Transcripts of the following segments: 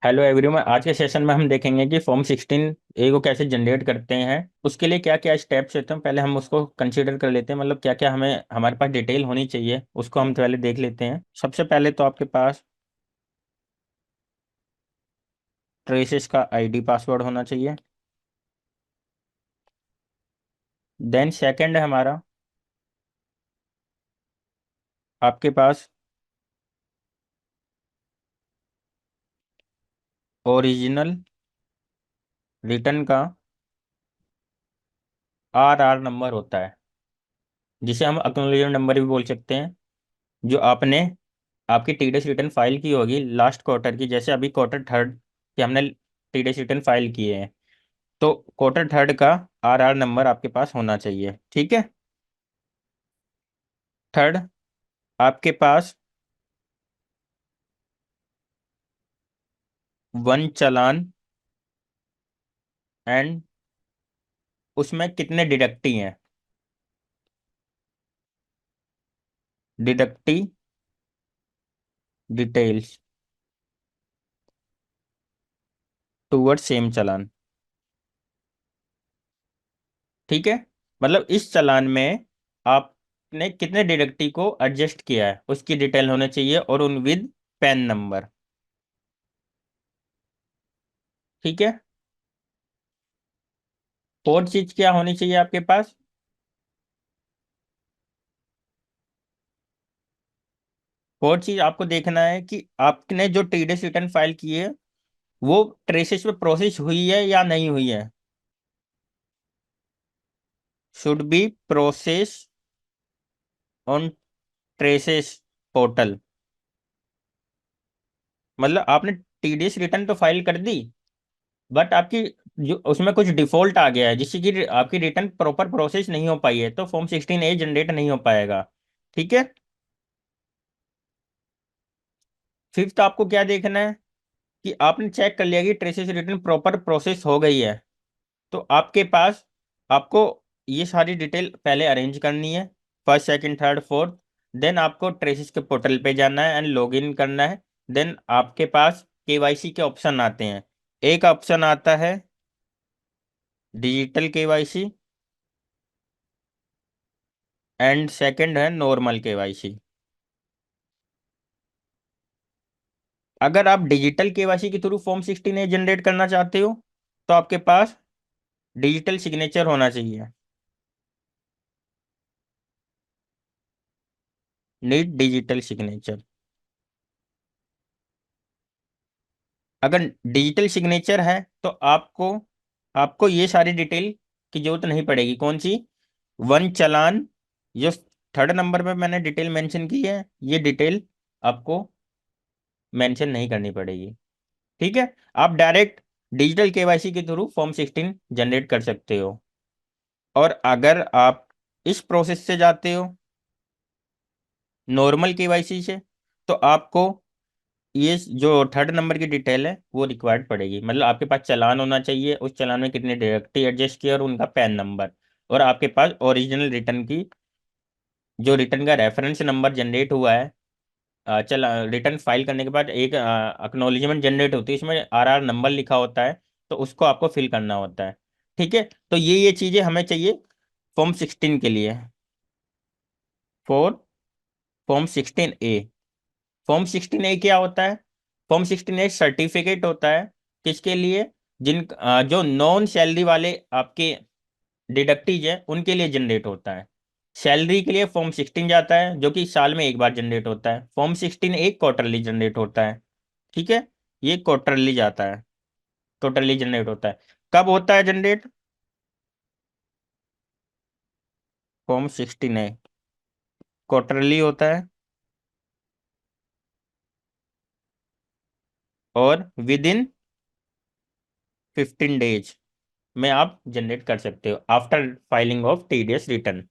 Hello everyone, आज के session में हम देखेंगे कि फॉर्म 16 ए को कैसे जनरेट करते हैं। उसके लिए क्या क्या स्टेप्स होते हैं, पहले हम उसको कंसीडर कर लेते हैं। मतलब क्या क्या हमें हमारे पास डिटेल होनी चाहिए, उसको हम पहले देख लेते हैं। सबसे पहले तो आपके पास ट्रेसेस का आईडी पासवर्ड होना चाहिए। देन सेकंड है हमारा, आपके पास ओरिजिनल रिटर्न का आर नंबर होता है, जिसे हम एक्नॉलेजमेंट नंबर भी बोल सकते हैं। जो आपने आपकी टीडीएस रिटर्न फाइल की होगी लास्ट क्वार्टर की, जैसे अभी क्वार्टर थर्ड की हमने टीडीएस रिटर्न फाइल किए हैं, तो क्वार्टर थर्ड का नंबर आपके पास होना चाहिए। ठीक है। थर्ड, आपके पास वन चालान एंड उसमें कितने डिडक्टी हैं, डिडक्टी डिटेल्स टूवर्ड सेम चालान। ठीक है। मतलब इस चालान में आपने कितने डिडक्टी को एडजस्ट किया है उसकी डिटेल होनी चाहिए, और उन विद पैन नंबर। ठीक है। फोर्थ चीज क्या होनी चाहिए आपके पास, फोर्थ चीज आपको देखना है कि आपने जो टीडीएस रिटर्न फाइल की है वो ट्रेसेस पे प्रोसेस हुई है या नहीं हुई है। Should be process on traces portal. मतलब आपने टीडीएस रिटर्न तो फाइल कर दी, बट आपकी जो उसमें कुछ डिफॉल्ट आ गया है जिससे कि आपकी रिटर्न प्रॉपर प्रोसेस नहीं हो पाई है, तो फॉर्म 16 ए जनरेट नहीं हो पाएगा। ठीक है। फिफ्थ, आपको क्या देखना है कि आपने चेक कर लिया कि ट्रेसेस रिटर्न प्रॉपर प्रोसेस हो गई है, तो आपके पास आपको ये सारी डिटेल पहले अरेंज करनी है, first second third fourth. Then आपको ट्रेसिस के पोर्टल पे जाना है एंड लॉग इन करना है। देन आपके पास केवाईसी के ऑप्शन आते हैं। एक ऑप्शन आता है डिजिटल केवाईसी एंड सेकंड है नॉर्मल केवाईसी। अगर आप डिजिटल केवाईसी के थ्रू फॉर्म 16 जनरेट करना चाहते हो, तो आपके पास डिजिटल सिग्नेचर होना चाहिए। Need digital signature. अगर डिजिटल सिग्नेचर है तो आपको आपको ये सारी डिटेल की जरूरत नहीं पड़ेगी। कौन सी? वन चालान, जो थर्ड नंबर पे मैंने डिटेल मेंशन की है, ये डिटेल आपको मेंशन नहीं करनी पड़ेगी। ठीक है। आप डायरेक्ट डिजिटल केवाईसी के थ्रू फॉर्म 16 जनरेट कर सकते हो। और अगर आप इस प्रोसेस से जाते हो नॉर्मल केवाईसी से, तो आपको ये जो थर्ड नंबर की डिटेल है वो रिक्वायर्ड पड़ेगी। मतलब आपके पास चालान होना चाहिए, उस चालान में कितने डायरेक्टली एडजस्ट किया और उनका पैन नंबर, और आपके पास ओरिजिनल रिटर्न की जो रिटर्न का रेफरेंस नंबर जनरेट हुआ है। चल रिटर्न फाइल करने के बाद एक एक्नॉलेजमेंट जनरेट होती है, इसमें नंबर लिखा होता है, तो उसको आपको फिल करना होता है। ठीक है। तो ये चीजें हमें चाहिए फॉर्म 16 के लिए। फॉर फॉर्म 16 ए, फॉर्म 16 ए क्या होता है? फॉर्म 16 ए सर्टिफिकेट होता है। किसके लिए? जो नॉन सैलरी वाले आपके डिडक्टीज है उनके लिए जनरेट होता है। सैलरी के लिए फॉर्म 16 जाता है, जो कि साल में एक बार जनरेट होता है। फॉर्म 16 एक क्वार्टरली जनरेट होता है। ठीक है। ये क्वार्टरली जाता है, क्वार्टरली जनरेट होता है। कब होता है जनरेट? फॉर्म 16 ए क्वार्टरली होता है, और विद इन 15 डेज में आप जनरेट कर सकते हो after filing of TDS return.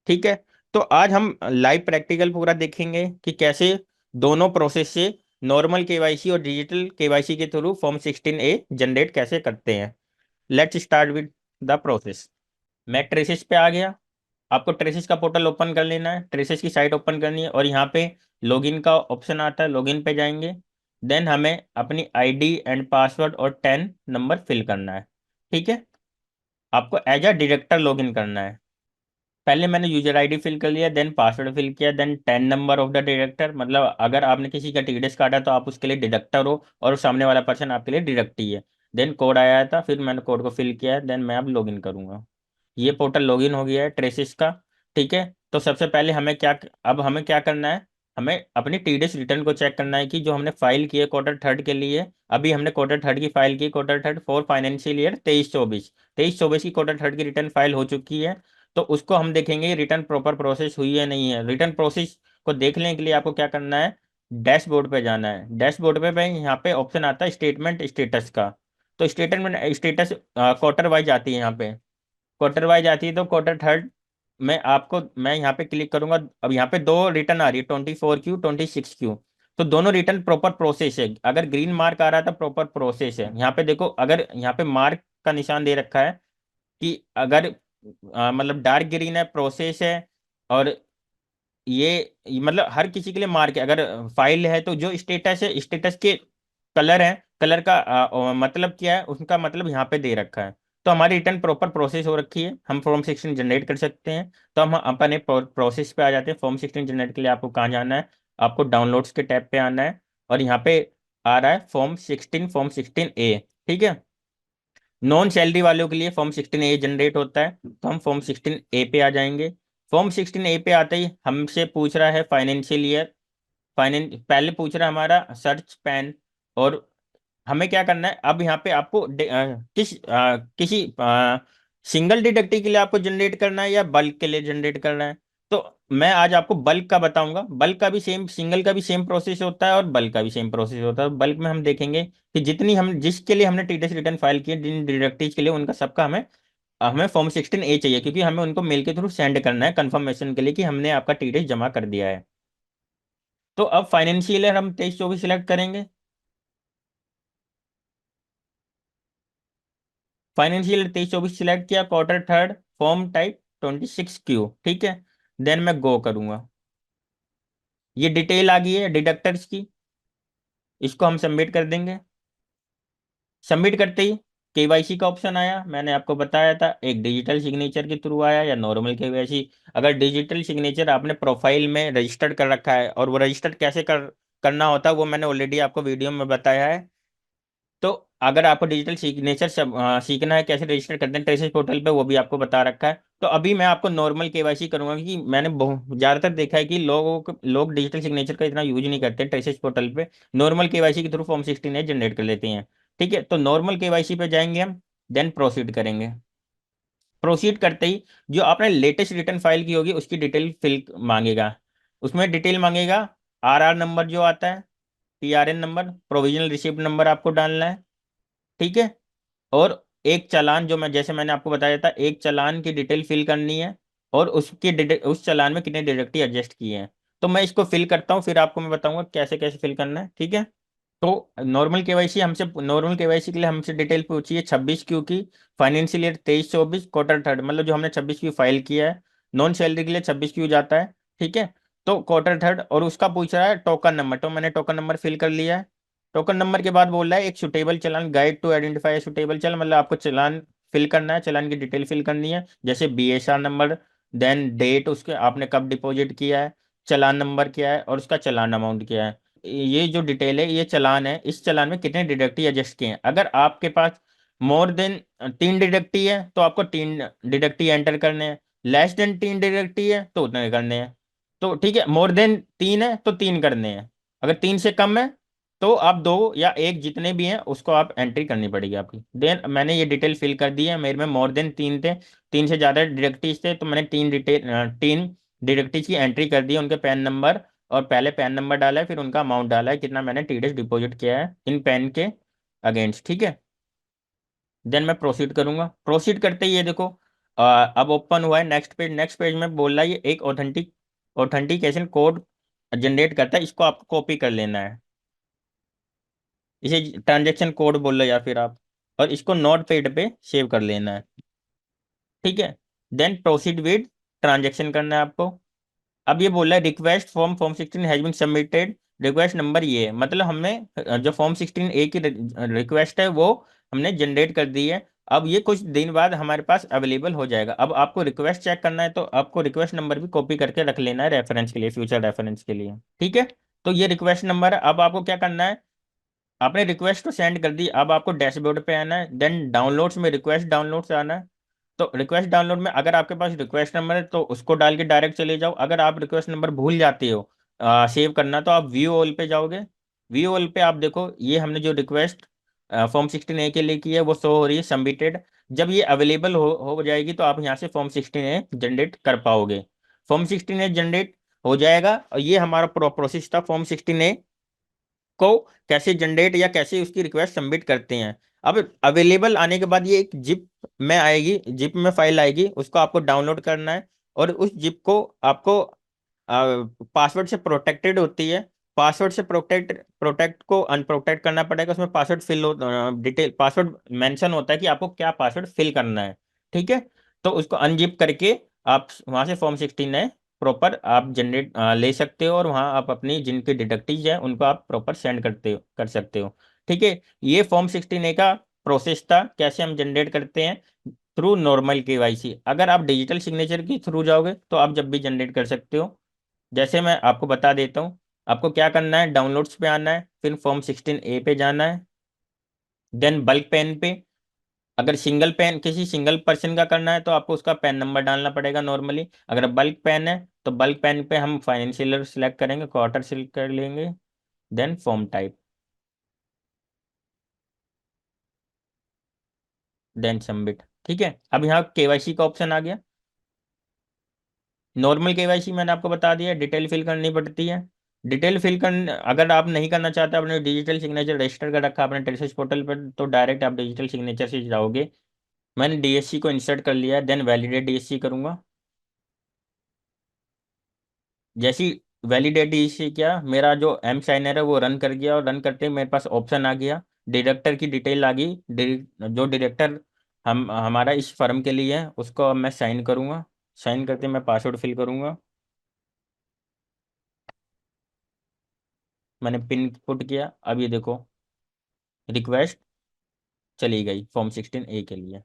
ठीक है। तो आज हम लाइव प्रैक्टिकल पूरा देखेंगे कि कैसे दोनों प्रोसेस से नॉर्मल केवाईसी और डिजिटल केवाईसी के थ्रू फॉर्म 16 ए जनरेट कैसे करते हैं। Let's start with the process. मैं ट्रेसिस पे आ गया। आपको ट्रेसिस का पोर्टल ओपन कर लेना है, ट्रेसिस की साइट ओपन करनी है, और यहाँ पे लॉगिन का ऑप्शन आता है, लॉगिन पे जाएंगे। देन हमें अपनी आईडी एंड पासवर्ड और 10 नंबर फिल करना है। ठीक है, आपको एज अ डायरेक्टर लॉगिन करना है। पहले मैंने यूजर आईडी फिल कर लिया, देन पासवर्ड फिल किया, then 10 number of the director, मतलब अगर आपने किसी का टीडीएस काटा तो आप उसके लिए डिडक्टर हो और सामने वाला पर्सन आपके लिए डिडक्टी है। देन कोड आया था, फिर मैंने कोड को फिल किया, देन मैं अब लॉगिन करूंगा। ये पोर्टल लॉगिन हो गया है ट्रेसिस का। ठीक है, तो सबसे पहले हमें क्या, अब हमें क्या करना है, हमें अपनी टीडीएस रिटर्न को चेक करना है कि जो हमने फाइल की है क्वार्टर थर्ड के लिए। अभी हमने क्वार्टर थर्ड की फाइल की, quarter third for financial year 23-24, 23-24 की क्वार्टर थर्ड की रिटर्न फाइल हो चुकी है। तो उसको हम देखेंगे रिटर्न प्रॉपर प्रोसेस हुई है नहीं है। रिटर्न प्रोसेस को देखने के लिए आपको क्या करना है, डैशबोर्ड पे जाना है। डैशबोर्ड पे यहाँ पे ऑप्शन आता है स्टेटमेंट स्टेटस का। तो स्टेटमेंट स्टेटस क्वार्टर वाइज आती है यहाँ पे, क्वार्टर वाइज आती है। तो क्वार्टर थर्ड में आपको, मैं यहाँ पे क्लिक करूंगा। अब यहाँ पे दो रिटर्न आ रही है, 24Q 26Q। तो दोनों रिटर्न प्रॉपर प्रोसेस है। अगर ग्रीन मार्क आ रहा था प्रॉपर प्रोसेस है। यहाँ पे देखो, अगर यहाँ पे मार्क का निशान दे रखा है कि अगर मतलब डार्क ग्रीन है प्रोसेस है, और ये मतलब हर किसी के लिए मार्क है। अगर फाइल है तो जो स्टेटस है, स्टेटस के कलर है, कलर का मतलब क्या है उसका मतलब यहाँ पे दे रखा है। तो हमारी रिटर्न प्रॉपर प्रोसेस हो रखी है, हम फॉर्म 16 जनरेट कर सकते हैं। तो हम अपने प्रोसेस पे आ जाते हैं। फॉर्म 16 जनरेट के लिए आपको कहाँ जाना है, आपको डाउनलोड्स के टैब पे आना है, और यहाँ पे आ रहा है फॉर्म 16 ए। ठीक है, नॉन सैलरी वालों के लिए फॉर्म 16 ए जनरेट होता है। तो हम फॉर्म 16 ए पे आ जाएंगे। फॉर्म 16 ए पे आते ही हमसे पूछ रहा है फाइनेंशियल ईयर, फाइनेंस पहले पूछ रहा है हमारा सर्च पैन। और हमें क्या करना है, अब यहाँ पे आपको किसी सिंगल डिडक्टिव के लिए आपको जनरेट करना है या बल्क के लिए जनरेट करना है। तो मैं आज आपको बल्क का बताऊंगा। बल्क का भी सेम, सिंगल का भी सेम प्रोसेस होता है और बल्क का भी सेम प्रोसेस होता है। बल्क में हम देखेंगे कि जितनी हम जिसके लिए हमने टीडीएस रिटर्न फाइल की है, जिन डिडक्टिव के लिए, उनका सबका हमें हमें फॉर्म 16 ए चाहिए, क्योंकि हमें उनको मेल के थ्रू सेंड करना है कंफर्मेशन के लिए कि हमने आपका टीडीएस जमा कर दिया है। तो अब फाइनेंशियल ईयर हम 23-24 सिलेक्ट करेंगे। फाइनेंशियल 23-24 सिलेक्ट किया, quarter third, form type 26Q। ठीक है, देन मैं गो करूंगा। ये डिटेल आ गई है डिडक्टर्स की, इसको हम सबमिट कर देंगे। सबमिट करते ही केवाईसी का ऑप्शन आया। मैंने आपको बताया था एक डिजिटल सिग्नेचर के थ्रू आया या नॉर्मल केवाईसी। अगर डिजिटल सिग्नेचर आपने प्रोफाइल में रजिस्टर्ड कर रखा है, और वो रजिस्टर्ड कैसे करना होता है वो मैंने ऑलरेडी आपको वीडियो में बताया है। तो अगर आपको डिजिटल सिग्नेचर सीखना है कैसे रजिस्टर करते हैं ट्रेसेस पोर्टल पे, वो भी आपको बता रखा है। तो अभी मैं आपको नॉर्मल केवाईसी करूंगा, क्योंकि मैंने बहुत ज़्यादातर देखा है कि लोग डिजिटल सिग्नेचर का इतना यूज नहीं करते ट्रेसेस पोर्टल पे। नॉर्मल केवाईसी के थ्रू फॉर्म 16 जनरेट कर लेते हैं। ठीक है, तो नॉर्मल केवाईसी पे जाएंगे हम, देन प्रोसीड करेंगे। प्रोसीड करते ही जो आपने लेटेस्ट रिटर्न फाइल की होगी उसकी डिटेल फिल मांगेगा। उसमें डिटेल मांगेगा, आरआर नंबर जो आता है, PRN number, provisional receipt number आपको डालना है। ठीक है, और एक चालान, जो मैं जैसे मैंने आपको बताया था, एक चालान की डिटेल फिल करनी है, और उस चालान में कितने डिडक्टिव एडजस्ट किए हैं। तो मैं इसको फिल करता हूँ, फिर आपको मैं बताऊंगा कैसे कैसे फिल करना है। ठीक है, तो नॉर्मल केवाईसी के लिए हमसे डिटेल पूछी है 26Q की, फाइनेंशियल ईयर 23-24, क्वार्टर थर्ड, मतलब जो हमने 26Q फाइल किया है। नॉन सैलरी के लिए 26Q जाता है। ठीक है, तो क्वार्टर थर्ड, और उसका पूछ रहा है टोकन नंबर, तो मैंने टोकन नंबर फिल कर लिया है। टोकन नंबर के बाद बोल रहा है एक suitable challan, guide to identify suitable challan, मतलब आपको चलान फिल करना है, चलान की डिटेल फिल करनी है, जैसे बीएसआर नंबर, देन डेट, उसके आपने कब डिपॉजिट किया है, चलान नंबर क्या है, और उसका चलान अमाउंट क्या है। ये जो डिटेल है, ये चलान है, इस चलान में कितने डिडक्टिव एडजस्ट किए हैं। अगर आपके पास मोर देन 3 डिडक्टिव है तो आपको 3 डिडक्टिव एंटर करने हैं। लेस देन 3 डिडक्टिव है तो उतने करने हैं। तो ठीक है, मोर देन 3 है तो 3 करने हैं। अगर 3 से कम है तो आप 2 या 1 जितने भी हैं उसको आप एंट्री करनी पड़ेगी आपकी। देन मैंने ये डिटेल फिल कर दी है। मेरे में मोर देन 3 थे, 3 से ज़्यादा डिडक्टिव थे, तो मैंने 3 डिडक्टिव की एंट्री कर दी है, उनके पैन नंबर, और पहले पैन नंबर डाला है, फिर उनका अमाउंट डाला है, कितना मैंने टीडीएस डिपॉजिट किया है इन पैन के अगेंस्ट। ठीक है, देन मैं प्रोसीड करूंगा। प्रोसीड करते ही ये देखो अब ओपन हुआ है नेक्स्ट पेज। नेक्स्ट पेज में बोल रहा है ये एक ऑथेंटिकेशन कोड जनरेट करता है, इसको आपको कॉपी कर लेना है। इसे ट्रांजेक्शन कोड बोल लो या फिर आप, और इसको नोट पैड पे सेव कर लेना है। ठीक है, देन प्रोसीड विद ट्रांजेक्शन करना है आपको। अब ये बोल रहा है request form 16 has been submitted, request number ये है, मतलब हमें जो फॉर्म 16A की रिक्वेस्ट है वो हमने जनरेट कर दी है। अब ये कुछ दिन बाद हमारे पास अवेलेबल हो जाएगा। अब आपको रिक्वेस्ट चेक करना है तो आपको रिक्वेस्ट नंबर भी कॉपी करके रख लेना है रेफरेंस के लिए, फ्यूचर रेफरेंस के लिए। ठीक है। तो ये रिक्वेस्ट नंबर है। अब आपको क्या करना है, आपने रिक्वेस्ट तो सेंड कर दी, अब आपको डैशबोर्ड पे आना है, देन डाउनलोड्स में रिक्वेस्ट डाउनलोड से आना है। तो रिक्वेस्ट डाउनलोड में अगर आपके पास रिक्वेस्ट नंबर है तो उसको डाल के डायरेक्ट चले जाओ। अगर आप रिक्वेस्ट नंबर भूल जाते हो सेव करना, तो आप व्यू ऑल पे जाओगे। व्यू ऑल पे आप देखो ये हमने जो रिक्वेस्ट फॉर्म 16A के लिए की है वो शो हो रही है सबमिटेड। जब ये अवेलेबल हो जाएगी तो आप यहाँ से फॉर्म 16A जनरेट कर पाओगे। फॉर्म 16A जनरेट हो जाएगा, और ये हमारा प्रोसेस था फॉर्म 16A को कैसे जनरेट या कैसे उसकी रिक्वेस्ट सबमिट करते हैं। अब अवेलेबल आने के बाद ये एक जिप में आएगी, जिप में फाइल आएगी, उसको आपको डाउनलोड करना है। और उस जिप को आपको पासवर्ड से प्रोटेक्टेड होती है, पासवर्ड से प्रोटेक्ट को अनप्रोटेक्ट करना पड़ेगा। उसमें पासवर्ड फिल हो, डिटेल पासवर्ड मेंशन होता है कि आपको क्या पासवर्ड फिल करना है। ठीक है। तो उसको अनजिप करके आप वहां से फॉर्म 16 प्रॉपर आप जनरेट ले सकते हो, और वहाँ आप अपनी जिनके डिडक्टिव है उनको आप प्रॉपर सेंड कर सकते हो। ठीक है। ये फॉर्म 16A का प्रोसेस था, कैसे हम जनरेट करते हैं थ्रू नॉर्मल केवाईसी। अगर आप डिजिटल सिग्नेचर के थ्रू जाओगे तो आप जब भी जनरेट कर सकते हो। जैसे मैं आपको बता देता हूँ, आपको क्या करना है, डाउनलोड्स पे आना है, फिर फॉर्म 16A पे जाना है, देन बल्क पेन पे। अगर सिंगल पेन किसी सिंगल पर्सन का करना है तो आपको उसका पेन नंबर डालना पड़ेगा नॉर्मली। अगर बल्क पेन है तो बल्क पेन पे हम फाइनेंशियल सिलेक्ट करेंगे, क्वार्टर सिलेक्ट कर लेंगे, then form type, then submit. ठीक है। अब यहाँ केवाईसी का ऑप्शन आ गया। नॉर्मल केवाईसी मैंने आपको बता दिया, डिटेल फिल करनी पड़ती है। डिटेल फिल कर अगर आप नहीं करना चाहते, आपने डिजिटल सिग्नेचर रजिस्टर कर रखा अपने ट्रेसिस पोर्टल पर, तो डायरेक्ट आप डिजिटल सिग्नेचर से जाओगे। मैंने डीएससी को इंसर्ट कर लिया है, देन वैलिडेट डीएससी करूंगा। जैसी वैलिडेट डीएससी किया, मेरा जो एम साइनर है वो रन कर गया, और रन करते ही मेरे पास ऑप्शन आ गया, डायरेक्टर की डिटेल आ गई। जो डायरेक्टर हमारा इस फर्म के लिए है उसको अब मैं साइन करूंगा। साइन करके मैं पासवर्ड फिल करूंगा। मैंने पिन पुट किया, अब ये देखो रिक्वेस्ट चली गई फॉर्म 16A के लिए।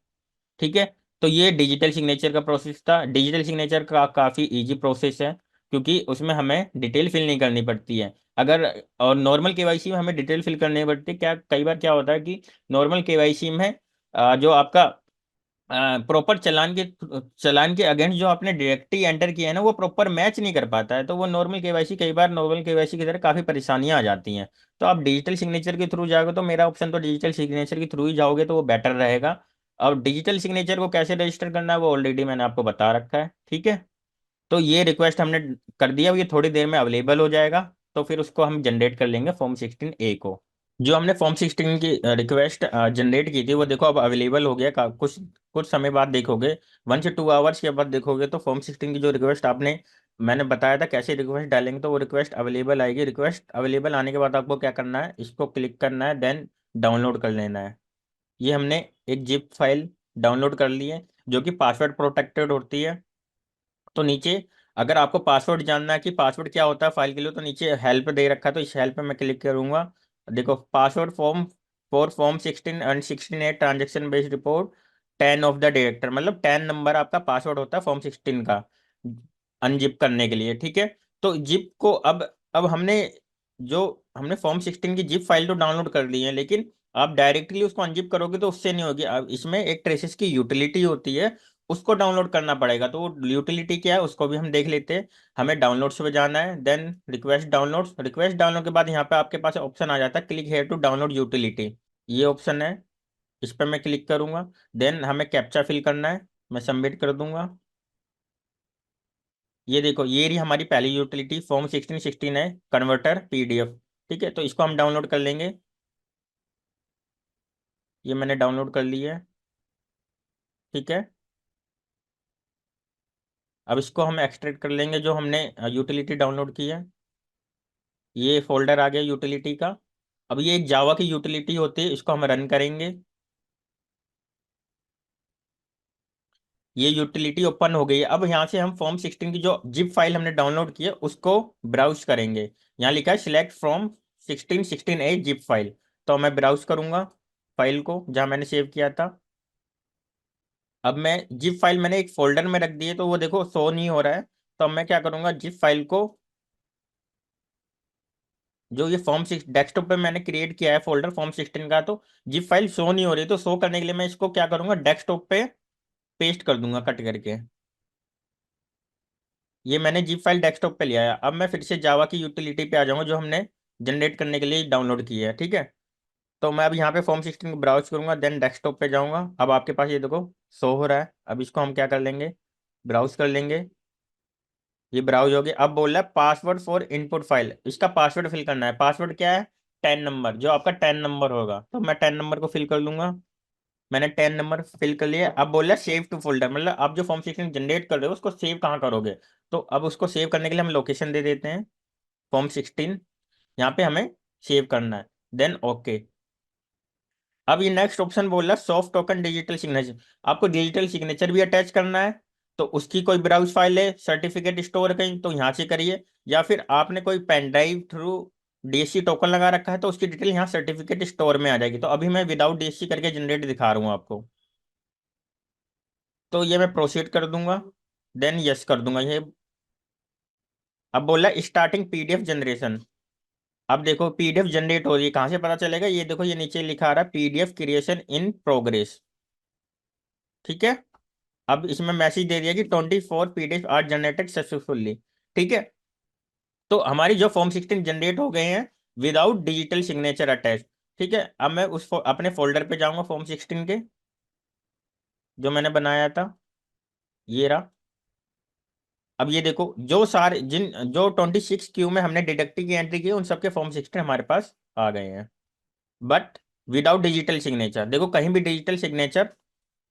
ठीक है। तो ये डिजिटल सिग्नेचर का प्रोसेस था। डिजिटल सिग्नेचर का काफ़ी इजी प्रोसेस है, क्योंकि उसमें हमें डिटेल फिल नहीं करनी पड़ती है। अगर और नॉर्मल केवाईसी में हमें डिटेल फिल करनी पड़ती है। क्या कई बार क्या होता है कि नॉर्मल केवाईसी में जो आपका प्रॉपर चालान के अगेंस्ट जो आपने डायरेक्टली एंटर किया है ना वो प्रॉपर मैच नहीं कर पाता है, तो वो नॉर्मल केवाईसी कई बार नॉर्मल केवाईसी की तरह काफ़ी परेशानियां आ जाती हैं। तो आप डिजिटल सिग्नेचर के थ्रू जाओगे, तो मेरा ऑप्शन तो डिजिटल सिग्नेचर के थ्रू ही जाओगे तो वो बेटर रहेगा। और डिजिटल सिग्नेचर को कैसे रजिस्टर करना है वो ऑलरेडी मैंने आपको बता रखा है। ठीक है। तो ये रिक्वेस्ट हमने कर दिया, अब ये थोड़ी देर में अवेलेबल हो जाएगा। तो फिर उसको हम जनरेट कर लेंगे फॉर्म 16A को। जो हमने फॉर्म 16 की रिक्वेस्ट जनरेट की थी वो देखो अब अवेलेबल हो गया। कुछ कुछ समय बाद देखोगे, 1 से 2 आवर्स के बाद देखोगे तो फॉर्म 16 की जो रिक्वेस्ट आपने मैंने बताया था कैसे रिक्वेस्ट डालेंगे, तो वो रिक्वेस्ट अवेलेबल आएगी। रिक्वेस्ट अवेलेबल आने के बाद आपको क्या करना है, इसको क्लिक करना है, देन डाउनलोड कर लेना है। ये हमने एक जिप फाइल डाउनलोड कर ली है जो कि पासवर्ड प्रोटेक्टेड होती है। तो नीचे अगर आपको पासवर्ड जानना है कि पासवर्ड क्या होता है फाइल के लिए, तो नीचे हेल्प दे रखा है, तो इस हेल्प पे मैं क्लिक करूंगा। देखो password form for form 16 and 16A transaction based report 10 of the director, मतलब 10 नंबर आपका पासवर्ड होता है फॉर्म 16 का अनजिप करने के लिए। ठीक है। तो जिप को अब जो हमने फॉर्म 16 की जिप फाइल तो डाउनलोड कर ली है, लेकिन आप डायरेक्टली उसको अनजिप करोगे तो उससे नहीं होगी। अब इसमें एक ट्रेसिस की यूटिलिटी होती है, उसको डाउनलोड करना पड़ेगा। तो वो यूटिलिटी क्या है उसको भी हम देख लेते हैं। हमें डाउनलोड्स पे जाना है, देन रिक्वेस्ट डाउनलोड के बाद यहाँ पे आपके पास ऑप्शन आ जाता है click here to download utility. ये ऑप्शन है, इस पर मैं क्लिक करूंगा। देन हमें कैप्चा फिल करना है, मैं सबमिट कर दूंगा। ये देखो ये रही हमारी पहली यूटिलिटी फॉर्म 1616 है, कन्वर्टर PDF। ठीक है। तो इसको हम डाउनलोड कर लेंगे। ये मैंने डाउनलोड कर ली है। ठीक है। अब इसको हम एक्सट्रैक्ट कर लेंगे जो हमने यूटिलिटी डाउनलोड की है। ये फोल्डर आ गया यूटिलिटी का। अब ये एक जावा की यूटिलिटी होती है, इसको हम रन करेंगे। ये यूटिलिटी ओपन हो गई है। अब यहाँ से हम फॉर्म 16 की जो जिप फाइल हमने डाउनलोड की है उसको ब्राउज करेंगे। यहाँ लिखा है सिलेक्ट फ्रॉम 16 जिप फाइल। तो मैं ब्राउज करूंगा फाइल को जहाँ मैंने सेव किया था। अब मैं जिप फाइल मैंने एक फोल्डर में रख दी है, तो वो देखो शो नहीं हो रहा है। तो अब मैं क्या करूंगा, जिप फाइल को, जो ये फॉर्म 6 डेस्कटॉप पे मैंने क्रिएट किया है फोल्डर फॉर्म 16 का, तो जिप फाइल शो नहीं हो रही, तो शो करने के लिए मैं इसको क्या करूंगा, डेस्कटॉप पे पेस्ट कर दूंगा कट करके। ये मैंने जिप फाइल डेस्कटॉप पे लिया है। अब मैं फिर से जावा की यूटिलिटी पे आ जाऊंगा जो हमने जनरेट करने के लिए डाउनलोड की है, ठीक है। तो मैं अब यहाँ पे फॉर्म 16 को ब्राउज करूंगा, देन डेस्कटॉप पे जाऊंगा। अब आपके पास ये देखो शो हो रहा है। अब इसको हम क्या कर लेंगे, ब्राउज कर लेंगे। ये ब्राउज हो गया। अब बोल रहा है पासवर्ड फॉर इनपुट फाइल, इसका पासवर्ड फिल करना है। पासवर्ड क्या है, 10 नंबर, जो आपका 10 नंबर होगा। तो मैं 10 नंबर को फिल कर लूंगा। मैंने 10 नंबर फिल कर लिया। अब बोल रहा है सेव टू फोल्डर, मतलब आप जो फॉर्म 16 जनरेट कर रहे हो उसको सेव कहाँ करोगे। तो अब उसको सेव करने के लिए हम लोकेशन दे देते हैं फॉर्म 16, यहाँ पे हमें सेव करना है। Then okay. अब ये नेक्स्ट ऑप्शन बोल रहा है सॉफ्ट टोकन डिजिटल सिग्नेचर। आपको डिजिटल सिग्नेचर भी अटैच करना है, तो उसकी कोई ब्राउज फाइल है, सर्टिफिकेट स्टोर कहीं, तो यहाँ से करिए। या फिर आपने कोई pen drive through DSC token लगा रखा है, तो उसकी डिटेल यहाँ सर्टिफिकेट स्टोर में आ जाएगी। तो अभी मैं विदाउट डीएससी करके जनरेट दिखा रहा हूँ आपको। तो ये मैं प्रोसीड कर दूंगा, देन यस कर दूंगा ये। अब बोला स्टार्टिंग पीडीएफ जनरेशन। अब देखो पीडीएफ जनरेट हो रही है, कहाँ से पता चलेगा, ये देखो ये नीचे लिखा आ रहा है पीडीएफ क्रिएशन इन प्रोग्रेस, ठीक है। अब इसमें मैसेज दे दिया कि 24 पीडीएफ आर जनरेटेड सक्सेसफुल्ली, ठीक है। तो हमारी जो फॉर्म 16 जनरेट हो गए हैं विदाउट डिजिटल सिग्नेचर अटैच, ठीक है। अब मैं अपने फोल्डर पे जाऊंगा फॉर्म 16 के, जो मैंने बनाया था, ये रहा। अब ये देखो जो सारे जिन जो 26 क्यू में हमने डिडक्टिव की एंट्री की उन सबके फॉर्म 16 हमारे पास आ गए हैं, बट विदाउट डिजिटल सिग्नेचर। देखो कहीं भी डिजिटल सिग्नेचर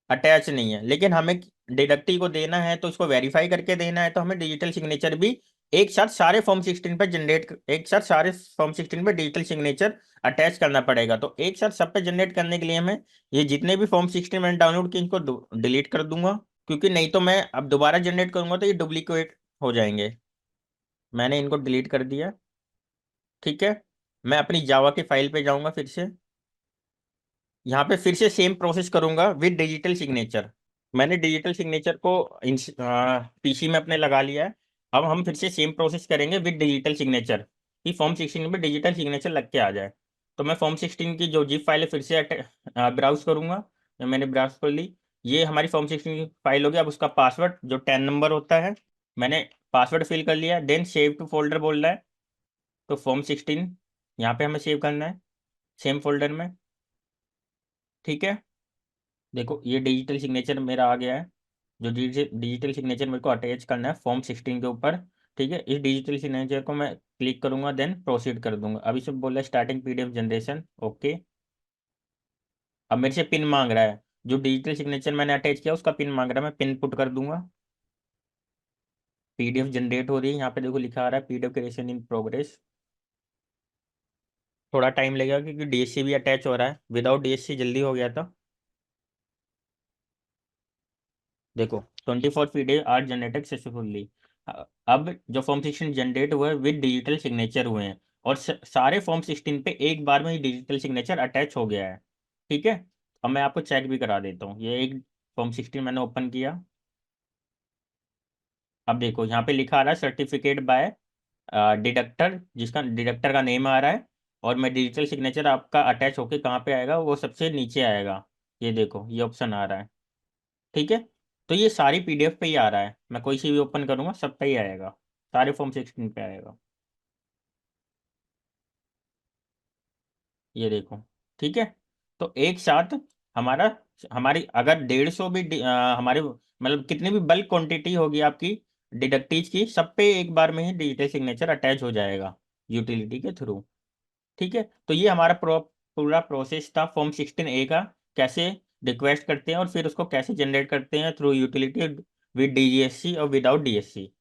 अटैच नहीं है, लेकिन हमें डिडक्टिव को देना है तो इसको वेरीफाई करके देना है, तो हमें डिजिटल सिग्नेचर भी एक साथ सारे फॉर्म 16 पे जनरेट, एक साथ सारे फॉर्म 16 पे डिजिटल सिग्नेचर अटैच करना पड़ेगा। तो एक साथ सब पे जनरेट करने के लिए हमें ये जितने भी फॉर्म 16 मैंने डाउनलोड किए इनको डिलीट कर दूंगा, क्योंकि नहीं तो मैं अब दोबारा जनरेट करूंगा तो ये डुप्लीकेट हो जाएंगे। मैंने इनको डिलीट कर दिया, ठीक है। मैं अपनी जावा की फाइल पे जाऊंगा फिर से, यहाँ पे फिर से सेम प्रोसेस करूंगा विद डिजिटल सिग्नेचर। मैंने डिजिटल सिग्नेचर को पीसी में अपने लगा लिया है। अब हम फिर से सेम प्रोसेस करेंगे विद डिजिटल सिग्नेचर, कि फॉर्म 16 में डिजिटल सिग्नेचर लग के आ जाए। तो मैं फॉर्म 16 की जो जिप फाइल है फिर से ब्राउज करूंगा। मैंने ब्राउज कर ली। ये हमारी फॉर्म 16 की फाइल होगी। अब उसका पासवर्ड जो 10 नंबर होता है, मैंने पासवर्ड फिल कर लिया। देन सेव टू फोल्डर बोल रहा है, तो फॉर्म 16 यहाँ पे हमें सेव करना है सेम फोल्डर में, ठीक है। देखो ये डिजिटल सिग्नेचर मेरा आ गया है। जो डिजिटल सिग्नेचर मेरे को अटैच करना है फॉर्म 16 के ऊपर, ठीक है। इस डिजिटल सिग्नेचर को मैं क्लिक करूंगा, देन प्रोसीड कर दूंगा। अभी से बोल रहा है स्टार्टिंग पीडीएफ जनरेशन, ओके। अब मेरे से पिन मांग रहा है, जो डिजिटल सिग्नेचर मैंने अटैच किया उसका पिन मांग रहा है, मैं पिन पुट कर दूंगा। पीडीएफ जनरेट हो रही है, यहाँ पे देखो लिखा आ रहा है पीडीएफ क्रिएशन इन प्रोग्रेस। थोड़ा टाइम लगेगा क्योंकि डीएससी भी अटैच हो रहा है, विदाउट डीएससी जल्दी हो गया था। देखो 24 पीडीएफ आर जनरेटेड सक्सेसफुली। अब जो फॉर्म 16 जनरेट हुए विद डिजिटल सिग्नेचर हुए हैं, और सारे फॉर्म 16 पे एक बार में ही डिजिटल सिग्नेचर अटैच हो गया है, ठीक है। अब मैं आपको चेक भी करा देता हूँ। ये एक फॉर्म 16 मैंने ओपन किया। अब देखो यहाँ पे लिखा आ रहा है सर्टिफिकेट बाय डिडक्टर, जिसका डिडक्टर का नेम आ रहा है। और मैं डिजिटल सिग्नेचर आपका अटैच होके कहाँ पे आएगा, वो सबसे नीचे आएगा। ये देखो ये ऑप्शन आ रहा है, ठीक है। तो ये सारी पीडीएफ पे ही आ रहा है, मैं कोई सी भी ओपन करूंगा सब पे ही आएगा, सारे फॉर्म 16 पे आएगा। ये देखो, ठीक है। तो एक साथ हमारा हमारी अगर 150 भी हमारे मतलब कितनी भी बल्क क्वांटिटी होगी आपकी डिडक्टिव की, सब पे एक बार में ही डिजिटल सिग्नेचर अटैच हो जाएगा यूटिलिटी के थ्रू, ठीक है। तो ये हमारा पूरा प्रोसेस था फॉर्म 16 का, कैसे रिक्वेस्ट करते हैं और फिर उसको कैसे जनरेट करते हैं थ्रू यूटिलिटी विद डीजीएससी और विदाउट डीएससी।